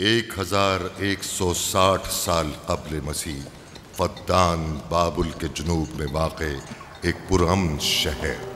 1160 साल क़ब्ल मसीह फद्दान बाबुल के जुनूब में वाक़े एक पुरअमन शहर।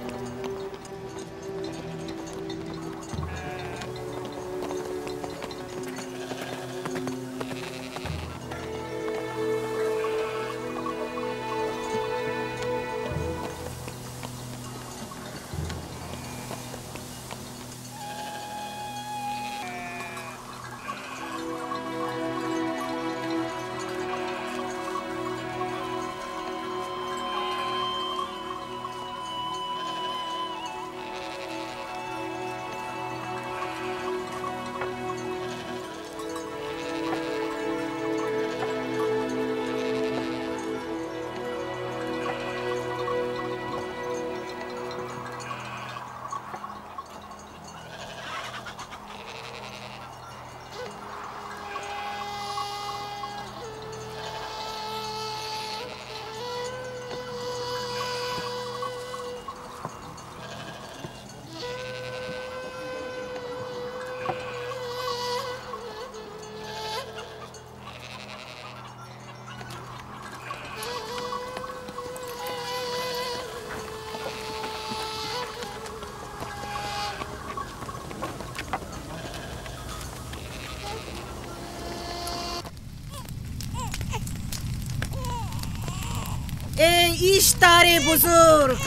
इश्तारे बुजुर्ग,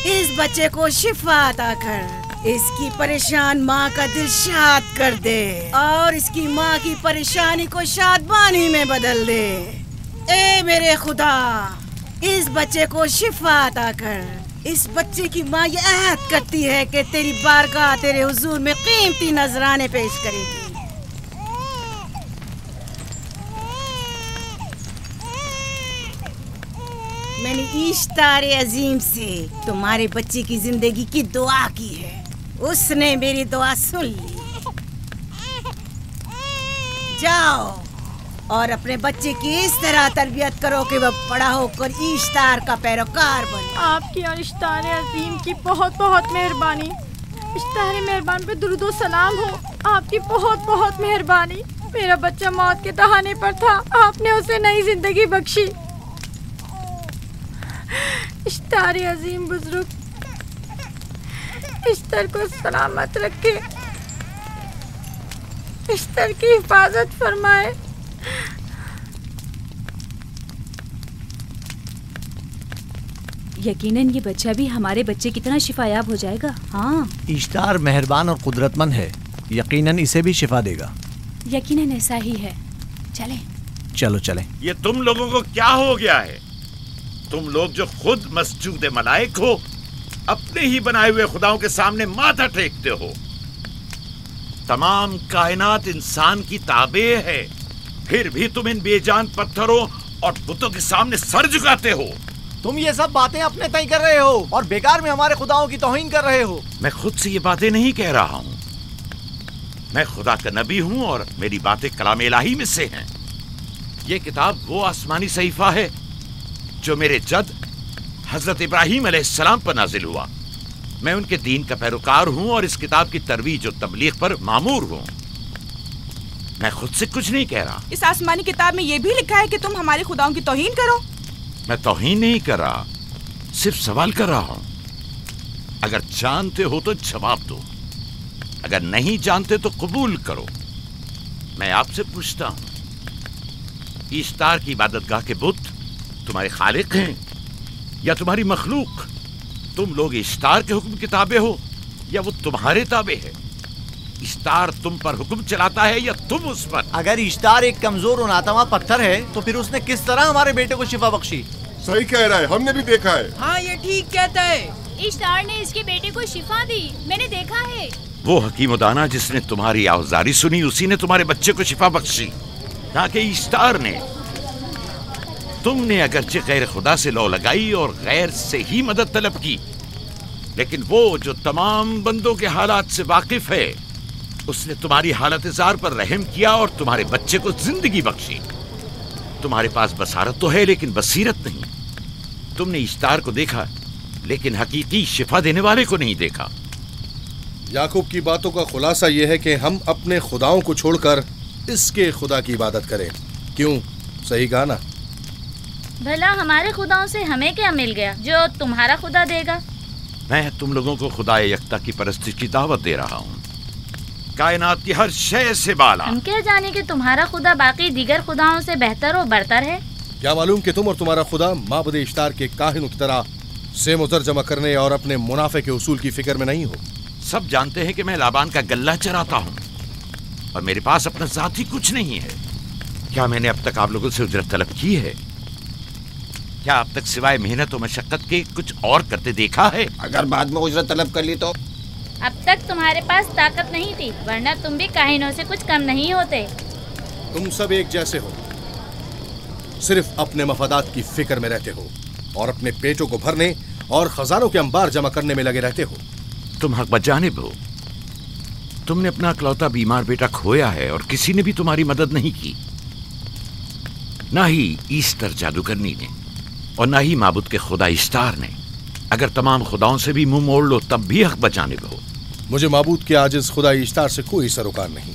इस बच्चे को शिफा अता कर, इसकी परेशान माँ का दिल शाद कर दे और इसकी माँ की परेशानी को शादबानी में बदल दे। ए मेरे खुदा, इस बच्चे को शिफा अता कर। इस बच्चे की माँ ये अहद करती है कि तेरी बारगाह तेरे हुजूर में कीमती नजराने पेश करेगी। मैंने इश्तारे अजीम से तुम्हारे बच्चे की जिंदगी की दुआ की है, उसने मेरी दुआ सुन ली। जाओ और अपने बच्चे की इस तरह तरबियत करो कि वह बड़ा होकर इश्तार का पैरोकार बने। आपकी और इश्तारे अजीम की बहुत बहुत मेहरबानी। इश्तारे मेहरबान पे दुरूद सलाम हो। आपकी बहुत बहुत मेहरबानी। मेरा बच्चा मौत के तहाने पर था, आपने उसे नई जिंदगी बख्शी। इश्तारे अजीम बुजुर्ग, इश्तर को सलामत रखे, इश्तर की हिफाजत फरमाए। यकीनन ये बच्चा भी हमारे बच्चे की तरह शिफायाब हो जाएगा। हाँ, इश्तार मेहरबान और कुदरतमंद है, यकीनन इसे भी शिफा देगा। यकीनन ऐसा ही है। चलें। चलो चलें। ये तुम लोगों को क्या हो गया है? तुम लोग जो खुद मस्जूद मलाइक हो, अपने ही बनाए हुए खुदाओं के सामने माथा टेकते हो। तमाम कायनात इंसान की ताबे है, फिर भी तुम इन बेजान पत्थरों और बुतों के सामने सर झुकाते हो। तुम ये सब बातें अपने तय कर रहे हो और बेकार में हमारे खुदाओं की तौहीन कर रहे हो। मैं खुद से ये बातें नहीं कह रहा हूँ। मैं खुदा का नबी हूँ और मेरी बातें कलाम इलाही में से हैं। ये किताब वो आसमानी सहीफा है जो मेरे जद हजरत इब्राहीम अलैहिस्सलाम पर नाजिल हुआ। मैं उनके दीन का पैरोकार हूँ और इस किताब की तरवीज और तबलीग पर मामूर हूँ। मैं खुद से कुछ नहीं कह रहा। इस आसमानी किताब में ये भी लिखा है कि तुम हमारे खुदाओं की तौहीन करो। मैं तौहीन नहीं कर रहा, सिर्फ सवाल कर रहा हूँ। अगर जानते हो तो जवाब दो, अगर नहीं जानते तो कबूल करो। मैं आपसे पूछता हूँ, इश्तार की इबादतगाह के बुत तुम्हारे खालिक हैं या तुम्हारी मखलूक? तुम लोग इश्तार के हुक्म किताबे हो या वो तुम्हारे ताबे है? इश्तार तुम पर हुक्म चलाता है या तुम उस पर? अगर इश्तार एक कमजोर और नातवा पत्थर है तो फिर उसने किस तरह हमारे बेटे को शिफा बख्शी? सही कह रहा है, हमने भी देखा है। हाँ, ये ठीक कहता है। इश्तार ने इसके बेटे को शिफा दी, मैंने देखा है। वो हकीम दाना जिसने तुम्हारी आवाज़ारी सुनी, उसी ने तुम्हारे बच्चे को शिफा बख्शी, ना कि इश्तार ने। तुमने अगरचे गैर खुदा से लौ लगाई और गैर से ही मदद तलब की, लेकिन वो जो तमाम बंदों के हालात से वाकिफ है, उसने तुम्हारी हालत ज़ार पर रहम किया और तुम्हारे बच्चे को जिंदगी बख्शी। तुम्हारे पास बसारत तो है लेकिन बसीरत नहीं। तुमने इश्तार को देखा लेकिन हकीकी शिफा देने वाले को नहीं देखा। याकूब की बातों का खुलासा यह है कि हम अपने खुदाओं को छोड़कर इसके खुदा की इबादत करें। क्यों, सही कहा ना? भला हमारे खुदाओं से हमें क्या मिल गया जो तुम्हारा खुदा देगा? मैं तुम लोगों को खुदा यकता की परस्ती की दावत दे रहा हूँ, कायनात की हर शय से बाला। हम क्या जाने कि तुम्हारा खुदा बाकी दीगर खुदाओं से बेहतर और बरतर है? क्या मालूम कि तुम और तुम्हारा खुदा माबुद इश्तार के काहिनों की तरह सेम ज़र जमा करने और अपने मुनाफे के उसूल की फिक्र में नहीं हो। सब जानते हैं कि मैं लाबान का गल्ला चराता हूँ और मेरे पास अपना जाती कुछ नहीं है। क्या मैंने अब तक आप लोगों से उजरत तलब की है? क्या अब तक सिवाय मेहनत और मशक्कत के कुछ और करते देखा है? अगर बाद में उजरत तलब कर ली तो? अब तक तुम्हारे पास ताकत नहीं थी, वरना तुम भी काहिनों से कुछ कम नहीं होते। तुम सब एक जैसे हो, सिर्फ अपने मफादात की फिक्र में रहते हो और अपने पेटों को भरने और खजानों के अंबार जमा करने में लगे रहते हो। तुम हक बजानिब हो। तुमने अपना इकलौता बीमार बेटा खोया है और किसी ने भी तुम्हारी मदद नहीं की, ना ही ईस्टर जादूगरनी ने और ना ही माबुद के खुदा इश्तार ने। अगर तमाम खुदाओं से भी मुंह मोड़ लो तब भी हक बजानिब हो। मुझे माबूद के आजिज खुदा इश्तार से कोई सरोकार नहीं।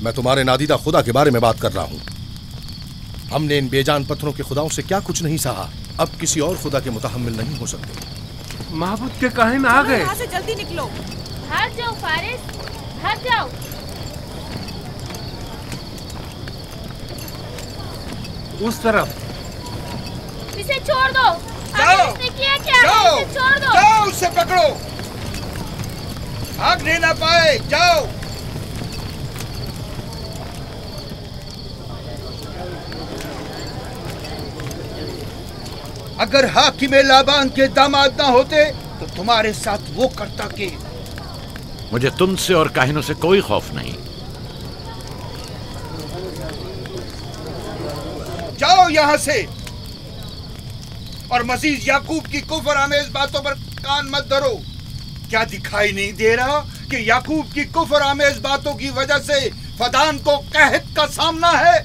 मैं तुम्हारे नादीदा खुदा के बारे में बात कर रहा हूँ। हमने इन बेजान पत्थरों के खुदाओं से क्या कुछ नहीं सहा, अब किसी और खुदा के मुतहम्मिल नहीं हो सकते। माबूद के काहिन आ गए। यहाँ से जल्दी निकलो। भाग जाओ फारिस, भाग जाओ। उस तरफ। इसे छोड़ दो। जाओ, इसने किया क्या? जाओ, इसे छोड़ दो। जाओ, उसे पकड़ो, भागने ना पाए। जाओ। अगर हाकिम लाबान के दामाद ना होते तो तुम्हारे साथ वो करता के। मुझे तुमसे और काहिनों से कोई खौफ नहीं। जाओ यहाँ से और मजीद याकूब की कुफर आमेज बातों पर कान मत धरो। क्या दिखाई नहीं दे रहा कि याकूब की कुफर आमेज बातों की वजह से फदान को कहत का सामना है?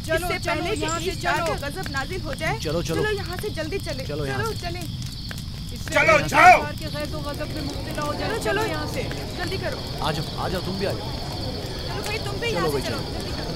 चलो पहले यहाँ से चलो, गजब नाजिल हो जाए। चलो चलो चलो यहाँ से जल्दी चले। चलो यहाँ से। चले। चलो जाओ। चलो चलो यहाँ से जल्दी करो। आ जाओ, तुम भी आ जाओ। चलो भाई तुम भी यहाँ से चलो, जल्दी करो।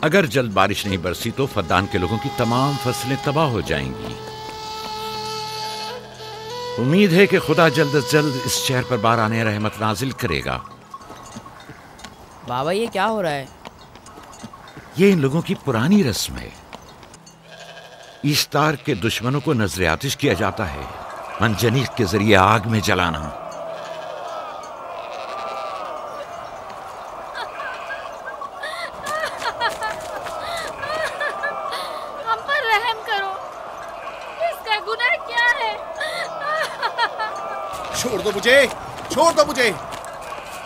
अगर जल्द बारिश नहीं बरसी तो फद्दान के लोगों की तमाम फसलें तबाह हो जाएंगी। उम्मीद है कि खुदा जल्द से जल्द इस शहर पर बाराने रहमत नाजिल करेगा। बाबा ये क्या हो रहा है? ये इन लोगों की पुरानी रस्म है। ईस्तार के दुश्मनों को नजर आतिश किया जाता है, मंजनीक के जरिए आग में जलाना। हम पर रहम करो, इसका गुनाह क्या है? छोड़ दो मुझे, छोड़ दो मुझे।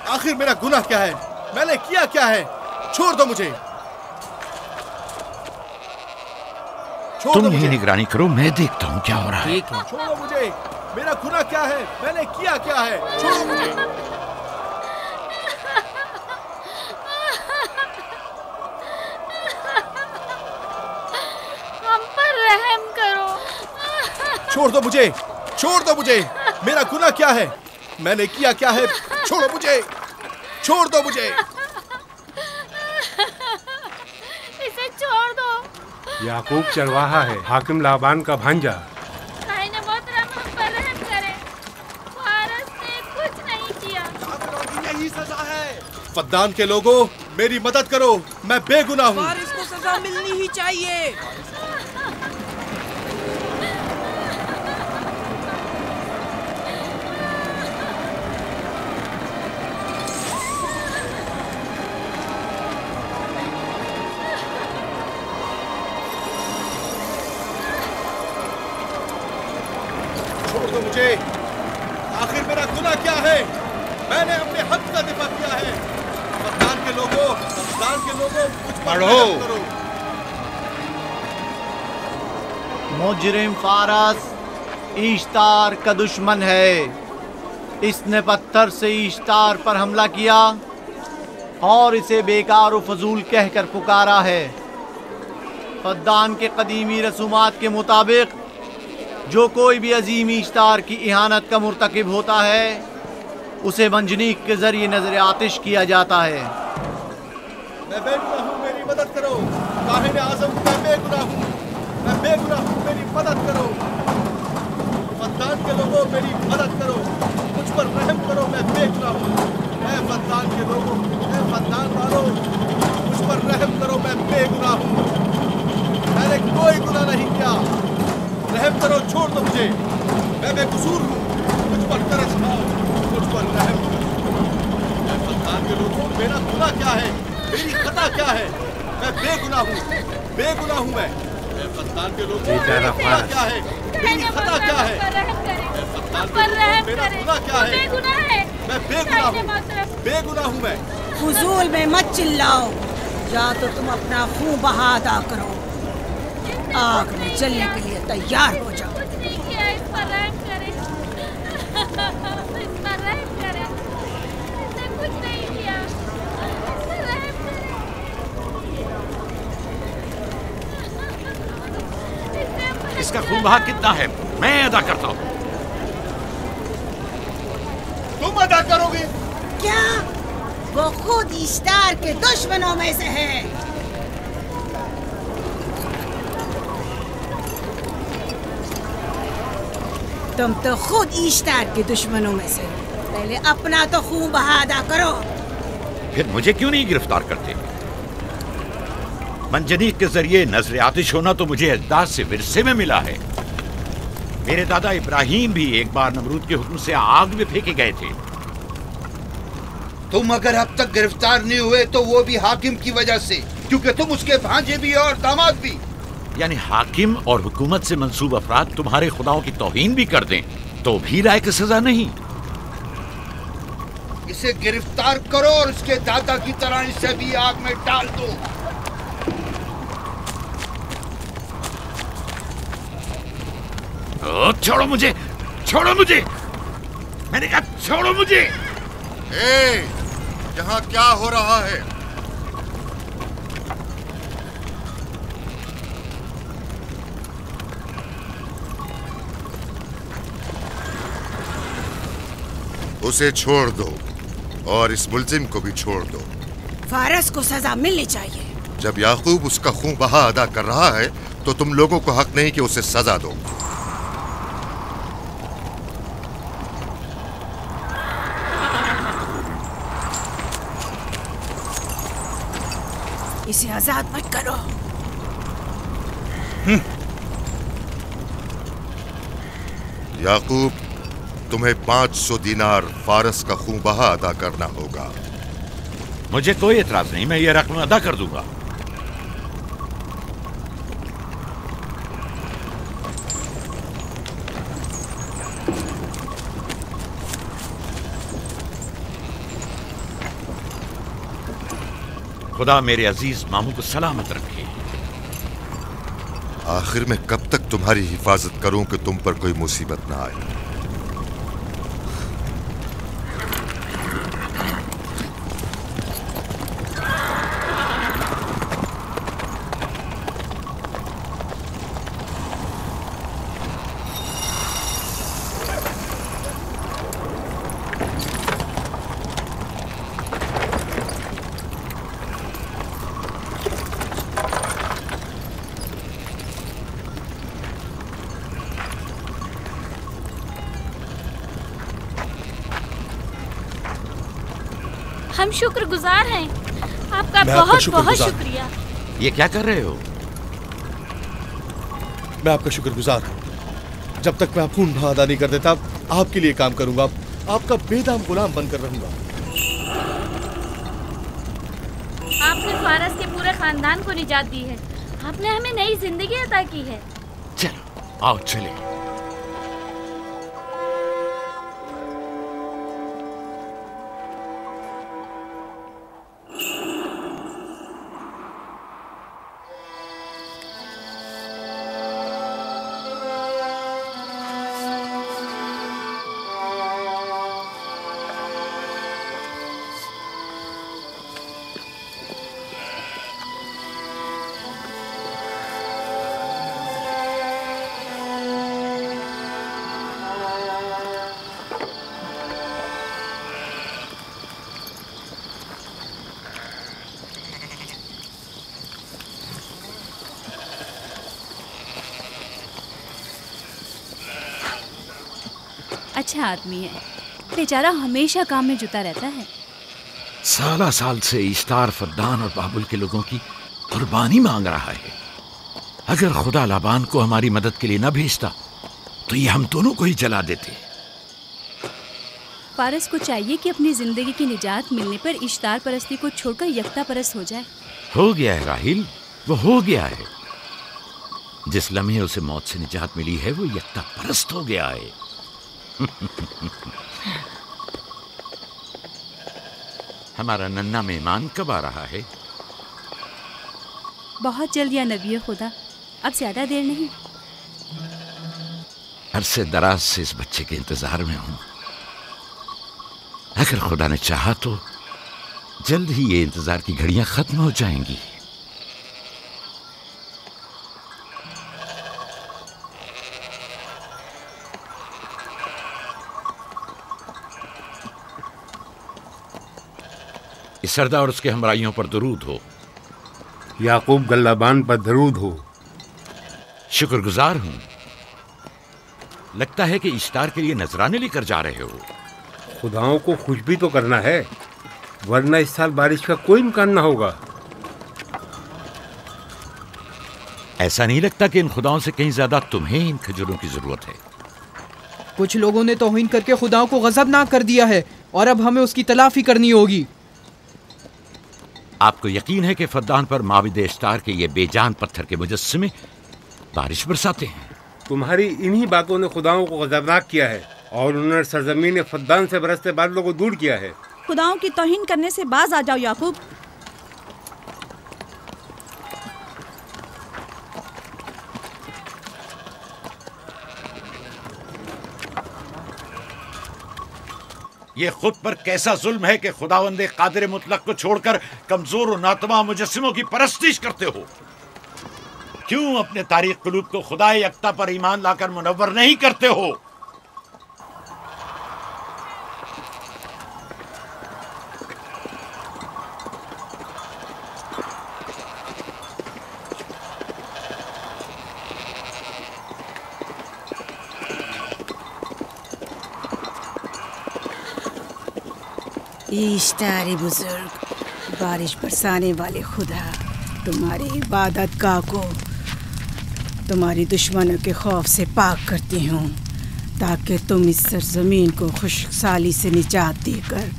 आखिर मेरा गुनाह क्या है? मैंने किया क्या है? छोड़ दो मुझे। तुम ही निगरानी करो, मैं देखता हूँ क्या हो रहा है। ठीक है। छोड़ो मुझे। मेरा गुनाह क्या है? मैंने किया क्या है? छोड़ो मुझे। हम पर रहम करो। छोड़ दो मुझे, छोड़ दो मुझे। मेरा गुनाह क्या है? मैंने किया क्या है? छोड़ो मुझे, छोड़ दो मुझे। इसे छोड़ दो। याकूब चरवाहा है, हाकिम लाबान का भांजा। कायने मोहतरम हम पर रहम करे। फारस ने कुछ नहीं किया। यही सजा है। फद्दान के लोगों, मेरी मदद करो, मैं बेगुनाह हूँ। फारिस को सजा मिलनी ही चाहिए। दो मुझे। आखिर मेरा गुनाह क्या है? मैंने अपने हक का दिफा किया है। फद्दान के लोगों मुझ पर रहम करो। मुजरिम फारस ईश्तार का दुश्मन है। इसने पत्थर से ईश्तार पर हमला किया और इसे बेकार व फजूल कहकर पुकारा है। फद्दान के कदीमी रसूमात के मुताबिक जो कोई भी अजीम ईश्तार की इहानत का मुर्तकिब होता है उसे मंजनीक के जरिए नजर आतिश किया जाता है। मैं बेगुनाह हूँ, मेरी मदद करो। काहिन आज़म, मैं बेगुनाह हूँ, मैं बेगुनाह हूँ, मेरी मदद करो। फद्दान के लोगों मेरी मदद करो, मुझ पर रहम करो, मैं बेगुनाह हूँ। मैं फद्दान के लोगों, मैं फद्दान वालों, मुझ पर रहम करो, मैं बेगुनाह हूँ। मैंने कोई गुनाह नहीं किया, रहम करो, छोड़ दो मुझे। मैं बेकसूर हूँ, मुझ पर तरस खाओ, मुझ पर रहम करो। मैं फद्दान के लोगों, मेरा गुनाह क्या है? मेरी खता क्या है? मैं बेगुनाह हूँ, बेगुनाह हूँ मैं फद्दान के लोगों, मेरा गुनाह क्या है? मेरी खता क्या है? मैं फद्दान के लोगों, मेरा गुनाह क्या है? मैं बेगुनाह हूँ, बेगुनाह हूँ मैं। फुजूल में मत चिल्लाओ, या तो तुम अपना खून बहा अदा करो, आग में जलने के लिए तैयार हो जाओ। इस पर रहम करें, इस पर रहम करें, इसने कुछ नहीं किया, इस पर रहम करें। इसका खून बहा कितना है मैं अदा करता हूँ। तुम अदा करोगे? क्या? वो खुद ईश्तार के दुश्मनों में से है। तुम तो खुद ईश्तार के दुश्मनों में से। पहले अपना तो खून बहा अदा करो। फिर मुझे क्यों नहीं गिरफ्तार करते? मंजनीक के जरिए नजर आतिश होना तो मुझे अजदाद से विरसे में मिला है। मेरे दादा इब्राहिम भी एक बार नमरूद के हुक्म से आग में फेंके गए थे। तुम अगर अब तक गिरफ्तार नहीं हुए तो वो भी हाकिम की वजह से, क्योंकि तुम उसके भांजे भी और दामाद भी। यानी हाकिम और हुकूमत से मंसूब अफराद तुम्हारे खुदाओं की तौहीन भी कर दें तो भी लायक सजा नहीं। इसे गिरफ्तार करो और इसके दादा की तरह इसे भी आग में डाल दो। छोड़ो मुझे, छोड़ो मुझे, मैंने कहा छोड़ो मुझे। यहाँ क्या हो रहा है? उसे छोड़ दो और इस मुल्जिम को भी छोड़ दो। फारस को सजा मिलनी चाहिए। जब याकूब उसका खून बहा अदा कर रहा है तो तुम लोगों को हक नहीं कि उसे सजा दो। इसे आजाद मत करो। याकूब, तुम्हें 500 दीनार फारस का खून बहा अदा करना होगा। मुझे कोई एतराज नहीं, मैं ये रकम अदा कर दूंगा। खुदा मेरे अजीज मामू को सलामत रखे। आखिर में कब तक तुम्हारी हिफाजत करूं कि तुम पर कोई मुसीबत ना आए? हम शुक्रगुजार हैं आपका, बहुत बहुत शुक्रिया। ये क्या कर रहे हो? मैं आपका शुक्रगुजार हूँ। जब तक मैं खून बहा अदा नहीं कर देता आपके लिए काम करूंगा, आपका बेदाम गुलाम बनकर रहूंगा। आपने फारस के पूरे खानदान को निजात दी है, आपने हमें नई जिंदगी अता की है। चलो आओ चले। अच्छा आदमी है, बेचारा हमेशा काम में जुटा रहता है। साला साल से इश्तार फद्दान और बाबुल के लोगों की कुर्बानी मांग रहा है। अगर खुदा लाबान को हमारी मदद के लिए न भेजता तो ये हम दोनों को ही जला देते। पारस को चाहिए कि अपनी जिंदगी की निजात मिलने पर इश्तार परस्ती को छोड़कर यकता परस्त हो जाए। हो गया है राहिल, वो हो गया है। जिस लम्हे उसे मौत से निजात मिली है वो यकता परस्त हो गया है। हमारा नन्ना मेहमान कब आ रहा है? बहुत जल्द या नबी खुदा, अब ज्यादा देर नहीं। अरसे दराज से इस बच्चे के इंतजार में हूं। अगर खुदा ने चाहा तो जल्द ही ये इंतजार की घड़ियां खत्म हो जाएंगी। इस सरदार और उसके हमराइयों पर दरूद हो। याकूब गल्लाबान पर दरूद हो। शुक्रगुजार हूं। लगता है कि इश्तार के लिए नजराने लेकर जा रहे हो। खुदाओं को खुश भी तो करना है, वरना इस साल बारिश का कोई इम्कान ना होगा। ऐसा नहीं लगता कि इन खुदाओं से कहीं ज्यादा तुम्हें इन खजूरों की जरूरत है? कुछ लोगों ने तौहीन करके खुदाओं को गजबनाक कर दिया है और अब हमें उसकी तलाफी करनी होगी। आपको यकीन है कि फद्दान पर माबिद इश्तार के ये बेजान पत्थर के मुजस्समे बारिश बरसाते हैं? तुम्हारी इन्हीं बातों ने खुदाओं को गजबनाक किया है और उन्होंने सरजमीन फद्दान से बरसते बादलों को दूर किया है। खुदाओं की तौहीन करने से बाज आ जाओ याकूब। ये खुद पर कैसा जुल्म है कि खुदावंदे कादिर मुतलक को छोड़कर कमजोर और नातमा मुजस्सिमों की परस्तिश करते हो। क्यों अपने तारीख कुलूब को खुदाए यकता पर ईमान लाकर मुनव्वर नहीं करते हो? इश्तारे बुजुर्ग, बारिश बरसाने वाले खुदा, तुम्हारी इबादत गाह को तुम्हारी दुश्मनों के खौफ से पाक करती हूँ, ताकि तुम इस सरजमीन को खुशहाली से निजात देकर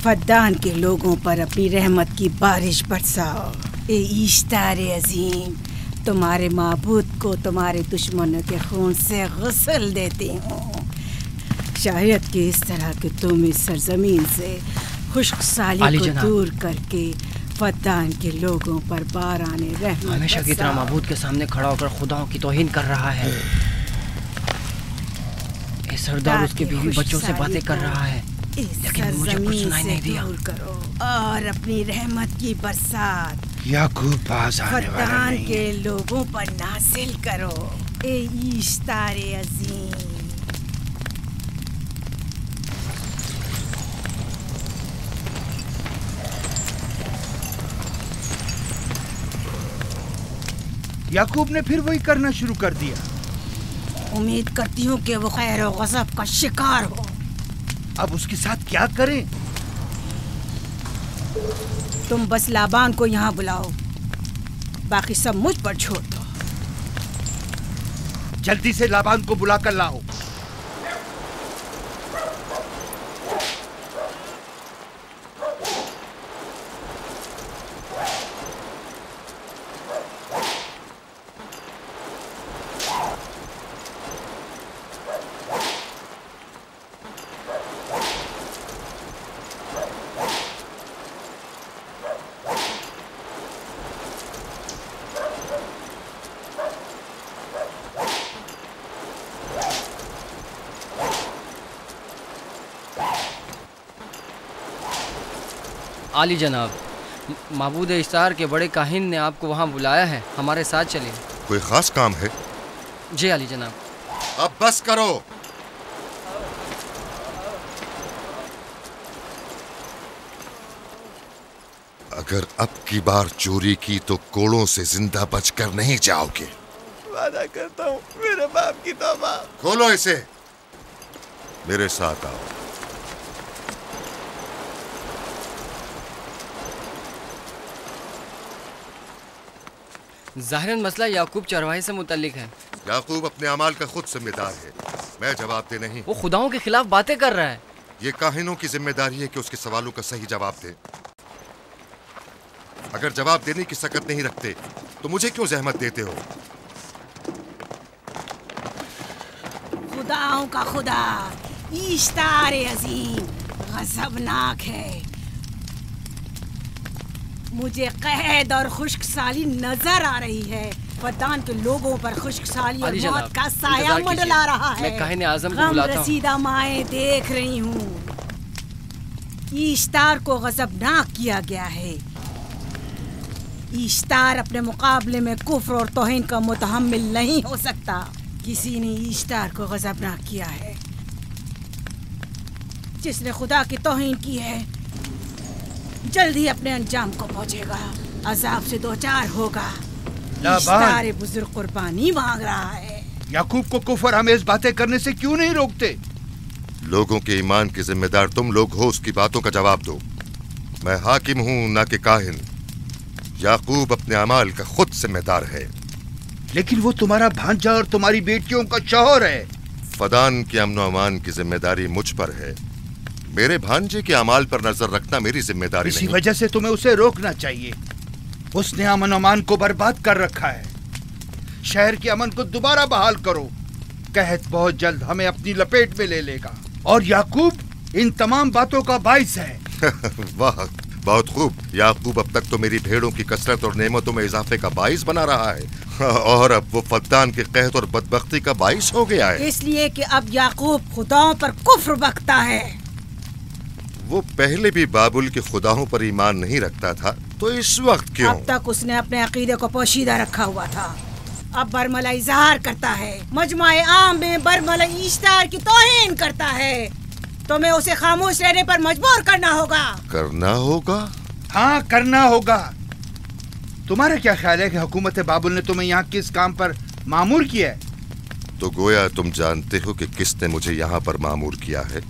फद्दान के लोगों पर अपनी रहमत की बारिश बरसाओ। ए इश्तारे अजीम, तुम्हारे माबूद को तुम्हारे दुश्मनों के खून से गुस्ल देती हूँ। शायद कि इस तरह के तुम इस सरजमीन से खुशहाली को दूर करके फद्दान के लोगों पर बाराने रहमत हमेशा की तरह माबूद के सामने खड़ा होकर खुदाओं की तौहीन कर रहा है। इस सरदार उसके बीवी बच्चों से बातें कर रहा है, लेकिन मुझे कुछ सुनाई नहीं दिया। करो और अपनी रहमत की बरसात याकूब पास आने वाला फद्दान नहीं। के लोगों पर नासिल करो। ए इश्तारे अजीम, याकूब ने फिर वही करना शुरू कर दिया। उम्मीद करती हूँ कि वो खैर और गज़ब का शिकार हो। अब उसके साथ क्या करें? तुम बस लाबान को यहाँ बुलाओ, बाकी सब मुझ पर छोड़ दो। जल्दी से लाबान को बुला कर लाओ। आली जनाब, माबूद इश्तार के बड़े काहिन ने आपको वहाँ बुलाया है, हमारे साथ चलिए। कोई खास काम है? जी आली जनाब। अब बस करो। अगर अब की बार चोरी की तो कोड़ों से जिंदा बचकर नहीं जाओगे। वादा करता हूँ, मेरे बाप की तौबा। खोलो इसे। मेरे साथ आओ। ज़ाहिरन मसला याकूब चरवाहे से मुतल्लिक है। याकूब अपने अमाल का खुद जिम्मेदार है, मैं जवाब दे नहीं। वो खुदाओं के खिलाफ बातें कर रहा है। ये काहिनों की जिम्मेदारी है कि उसके सवालों का सही जवाब दे। अगर जवाब देने की सकत नहीं रखते तो मुझे क्यों जहमत देते हो? खुदाओं का खुदा इश्तार अजीम गजबनाक है। मुझे कैद और खुश्क साली नजर आ रही है। फद्दान के लोगों पर खुश्क साली और मौत का साया मंडला रहा है। मैं काहिन आज़म को बुलाता हूं। रसीदा माएं देख रही हूँ। इश्तार को गजबनाक किया गया है। इश्तार अपने मुकाबले में कुफ्र और तौहीन का मुतहम्मिल नहीं हो सकता। किसी ने इश्तार को गजबनाक किया है। जिसने खुदा की तौहीन की है जल्द ही अपने अंजाम को पहुंचेगा, अजाब से दो चार होगा। इश्तार बुजुर्ग कुर्बानी मांग रहा है। याकूब को कुफर आमेज बातें करने से क्यों नहीं रोकते? लोगों के ईमान की जिम्मेदार तुम लोग हो, उसकी बातों का जवाब दो। मैं हाकिम हूँ ना कि काहिन। याकूब अपने अमाल का खुद जिम्मेदार है। लेकिन वो तुम्हारा भांजा और तुम्हारी बेटियों का शौहर है। फदान के अमन अमान की जिम्मेदारी मुझ पर है। मेरे भांजे के अमाल पर नजर रखना मेरी जिम्मेदारी नहीं। इसी वजह से तुम्हें उसे रोकना चाहिए। उसने अमन अमान को बर्बाद कर रखा है। शहर के अमन को दोबारा बहाल करो। कहत बहुत जल्द हमें अपनी लपेट में ले लेगा और याकूब इन तमाम बातों का बाइस है। वाह, बहुत खूब। याकूब अब तक तो मेरी भेड़ों की कसरत और नेमतों में इजाफे का बाइस बना रहा है और अब वो फद्दान के कहत और बदबख्ती का बाइस हो गया है। इसलिए कि अब याकूब खुदाओं पर कुफ्र बकता है। वो पहले भी बाबुल के खुदाओं पर ईमान नहीं रखता था, तो इस वक्त क्यों? अब तक उसने अपने अकीदे को पोशीदा रखा हुआ था। अब बरमला इजहार करता है, मजमाए आम में बरमला इश्तार की तौहीन करता है। तुम्हें उसे खामोश रहने पर मजबूर करना होगा। करना होगा? हाँ, करना होगा। तुम्हारा क्या ख्याल है कि हुकूमत बाबुल ने तुम्हें यहाँ किस काम पर मामूर किया है? तो गोया तुम जानते हो कि किसने मुझे यहाँ पर मामूर किया है।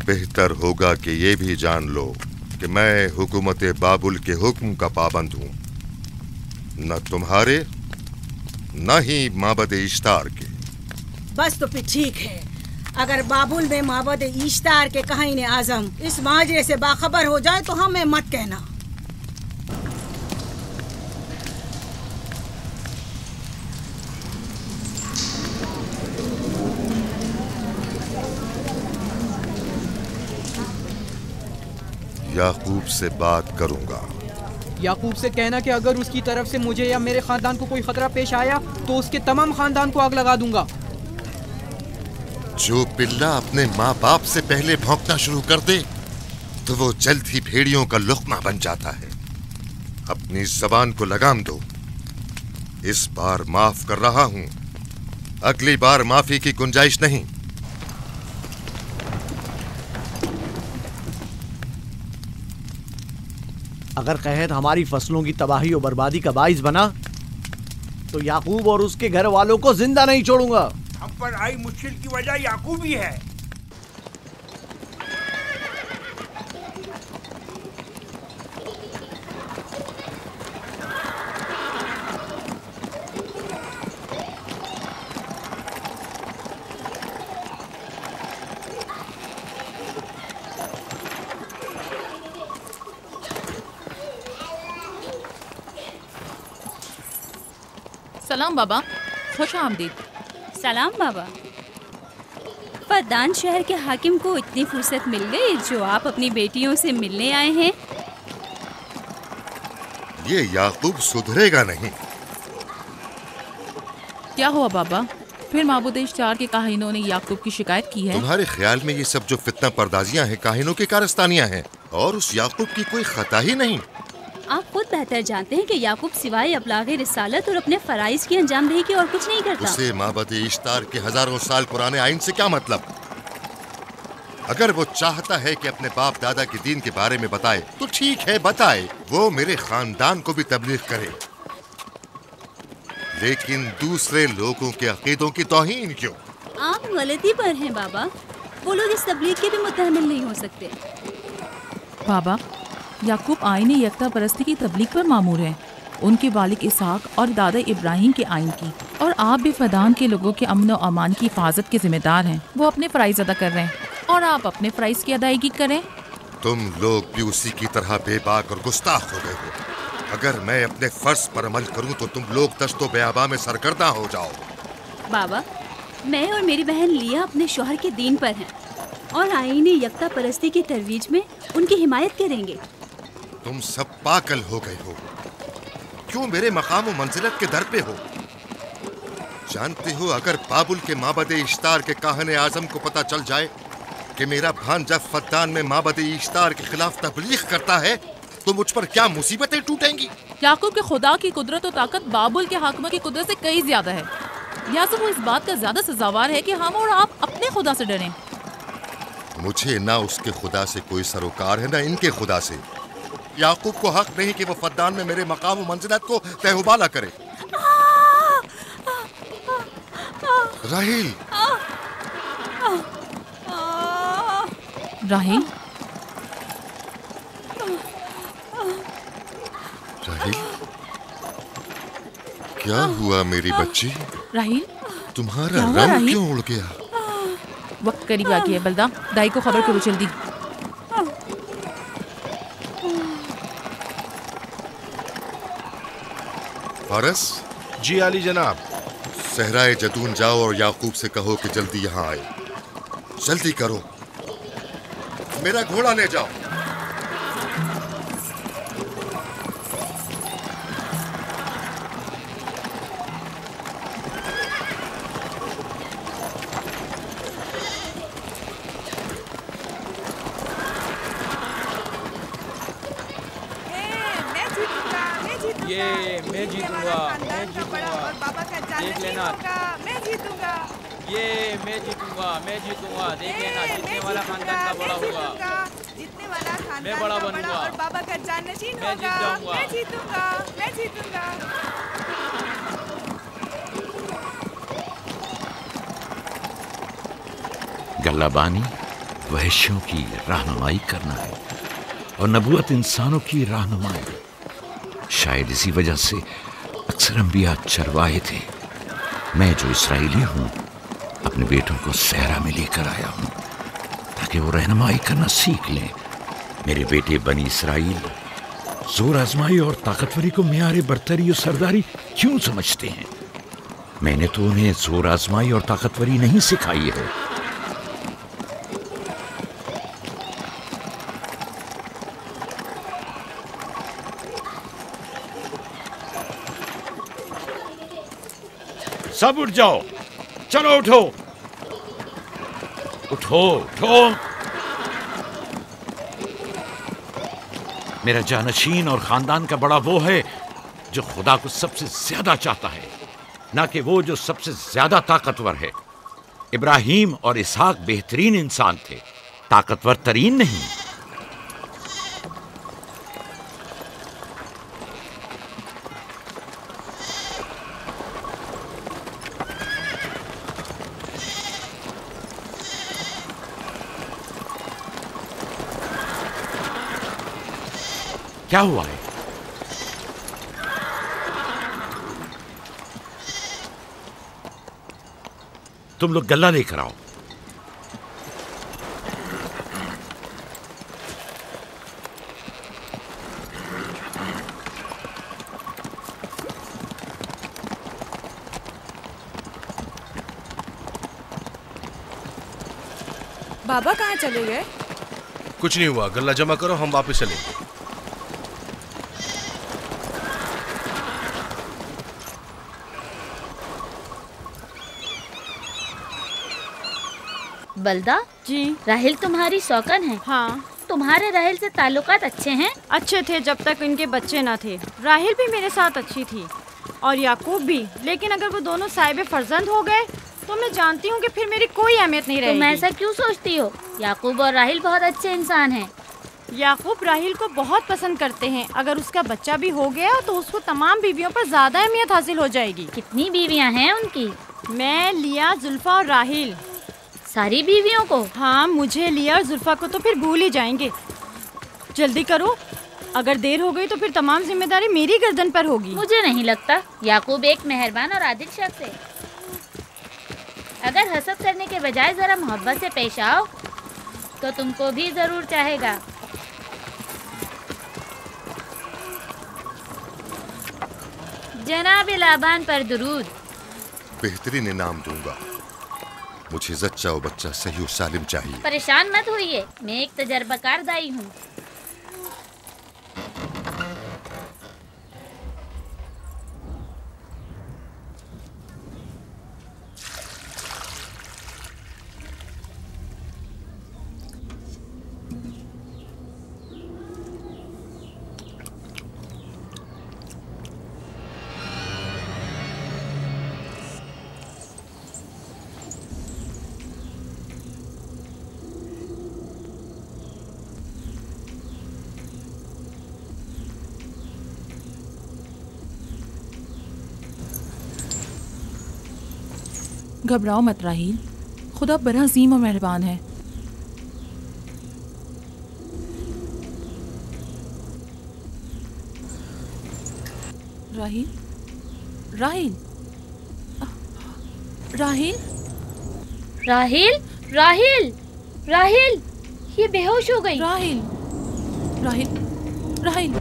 बेहतर होगा कि ये भी जान लो कि मैं हुकूमत बाबुल के हुक्म का पाबंद हूँ, न तुम्हारे न ही माबद इश्तार के। बस तो फिर ठीक है। अगर बाबुल में माबद इश्तार के काहिन आजम इस माजरे से बाखबर हो जाए तो हमें मत कहना। याकूब से बात करूंगा। याकूब से कहना कि अगर उसकी तरफ से मुझे या मेरे खानदान को कोई खतरा पेश आया तो उसके तमाम खानदान को आग लगा दूंगा। जो पिल्ला अपने माँ बाप से पहले भौंकना शुरू कर दे तो वो जल्द ही भेड़ियों का लुक़मा बन जाता है। अपनी ज़बान को लगाम दो। इस बार माफ कर रहा हूं, अगली बार माफी की गुंजाइश नहीं। अगर कहत हमारी फसलों की तबाही और बर्बादी का बाइस बना तो याकूब और उसके घर वालों को जिंदा नहीं छोड़ूंगा। हम पर आई मुश्किल की वजह याकूब ही है। सलाम बाबा, खुश आमदीद। सलाम बाबा। फद्दान शहर के हाकिम को इतनी फुर्सत मिल गई जो आप अपनी बेटियों से मिलने आए हैं। ये याकूब सुधरेगा नहीं। क्या हुआ बाबा? फिर माबूद इश्तार के काहिनों ने याकूब की शिकायत की है? तुम्हारे ख्याल में ये सब जो फितना पर्दाजियां हैं काहिनों की कारस्तानियां हैं और उस याकूब की कोई खता ही नहीं। आप खुद बेहतर जानते हैं कि याकूब सिवाय अबलागे रिसालत और अपने फराइज की अंजामदही के और कुछ नहीं करता। उसे माबद इश्तार के हजारों साल पुराने आइन से क्या मतलब? अगर वो चाहता है कि अपने बाप दादा के दीन के बारे में बताए तो ठीक है, बताए। वो मेरे खानदान को भी तबलीग करे, लेकिन दूसरे लोगों के अकीदों की तौहीन क्यों? आप गलती पर हैं बाबा। वो लोग इस तबलीग के भी मुतहम्मिल नहीं हो सकते। बाबा, याकूब आईन यकता परस्ती की तबलीग पर मामूर हैं, उनके वालिद इसहाक और दादा इब्राहिम के आइन की, और आप भी फदान के लोगों के अमन और अमान की हिफाजत के जिम्मेदार हैं। वो अपने फ़राइज़ अदा कर रहे हैं और आप अपने फ़राइज़ की अदायगी करें। तुम लोग भी उसी की तरह बेबाक और गुस्ताख हो गए हो। अगर मैं अपने फर्ज पर अमल करूं तो तुम लोग दश्तो बेआबा में सरगर्दा हो जाओ। बाबा, मैं और मेरी बहन लिया अपने शौहर के दीन पर हैं और आईन यकता परस्ती की तरवीज में उनकी हिमायत करेंगे। तुम सब पागल हो गए हो। क्यों मेरे मकाम और मंजिलत के दर पे हो? जानते हो, अगर बाबुल के माबद इश्तार के काहने आजम को पता चल जाए कि मेरा भांजा फद्दान में माबद इश्तार के खिलाफ तबलीग करता है तो मुझ पर क्या मुसीबतें टूटेंगी। याकूब के खुदा की कुदरत और ताकत बाबुल के हाकिम की कुदरत से कई ज्यादा है। या तो वो इस बात का ज्यादा सजावार है कि हम और आप अपने खुदा से डरें। मुझे ना उसके खुदा से कोई सरोकार है ना इनके खुदा से। याकूब को हक नहीं कि वो फद्दान में मेरे मकाम और मंजिलत को तहबाला करे। राहिल, राहिल, राहिल, क्या हुआ मेरी बच्ची? राहिल, तुम्हारा रंग क्यों उड़ गया? वक्त करीब आ गया है बलदा, दाई को खबर करो जल्दी। फारस? जी आली जनाब। सहराए जदून जाओ और याकूब से कहो कि जल्दी यहाँ आए। जल्दी करो, मेरा घोड़ा ले जाओ। ये मैं जीतूंगा, मैं जीतूंगा, देख लेना, मैं जीतूंगा, ये मैं जीतूंगा, मैं जीतूंगा, देख लेना, जीतने वाला खानदान का बड़ा होगा, जीतने वाला खानदान मैं बड़ा बनूंगा और बाबा का जानशीन होगा, मैं जीतूंगा, मैं जीतूंगा। गल्लाबानी वहशियों की रहनुमाई करना है और नबूवत इंसानों की रहनुमाई। शायद इसी वजह से अक्सर अंबिया चरवाहे थे। मैं जो इसराइली हूँ अपने बेटों को सहरा में लेकर आया हूँ ताकि वो रहनुमाई करना सीख लें। मेरे बेटे बनी इसराइल जोर आजमाई और ताकतवरी को मियार बरतरी और सरदारी क्यों समझते हैं? मैंने तो उन्हें जोर आजमाई और ताकतवरी नहीं सिखाई है। सब उठ जाओ, चलो उठो, उठो, उठो। मेरा जानशीन और खानदान का बड़ा वो है जो खुदा को सबसे ज्यादा चाहता है, ना कि वो जो सबसे ज्यादा ताकतवर है। इब्राहिम और इसहाक बेहतरीन इंसान थे, ताकतवर तरीन नहीं। क्या हुआ है? तुम लोग गल्ला लेकर आओ। बाबा कहाँ चले गए? कुछ नहीं हुआ, गल्ला जमा करो, हम वापस चलेंगे। बलदा जी, राहिल तुम्हारी सौकन है? हाँ। तुम्हारे राहिल से ताल्लुकात अच्छे हैं? अच्छे थे जब तक इनके बच्चे ना थे। राहिल भी मेरे साथ अच्छी थी और याकूब भी, लेकिन अगर वो दोनों साहिब फर्जंद हो गए तो मैं जानती हूँ कि फिर मेरी कोई अहमियत नहीं रहेगी। तुम ऐसा क्यों सोचती हो? याकूब और राहिल बहुत अच्छे इंसान हैं। याकूब राहिल को बहुत पसंद करते हैं। अगर उसका बच्चा भी हो गया तो उसको तमाम बीवियों पर ज्यादा अहमियत हासिल हो जाएगी। कितनी बीवियाँ हैं उनकी? मैं, लिया, जुल्फा और राहिल। सारी बीवियों को? हाँ, मुझे, लिया और जुल्फा को तो फिर भूल ही जाएंगे। जल्दी करो, अगर देर हो गई तो फिर तमाम जिम्मेदारी मेरी गर्दन पर होगी। मुझे नहीं लगता। याकूब एक मेहरबान और आदिल शख्स है। अगर हसद करने के बजाय जरा मोहब्बत से पेश आओ तो तुमको भी जरूर चाहेगा। जनाब लाबान पर दुरूद। बेहतरीन इनाम दूंगा। मुझे जच्चा और बच्चा सही और सालिम चाहिए। परेशान मत होइए, मैं एक तजर्बाकार दाई हूँ। घबराओ मत राहील, खुदा बड़ा अजीम और मेहरबान है। राहील, राहील, राहील, राहील, राहील, राहील, ये बेहोश हो गई। राहील, राहील, राहील,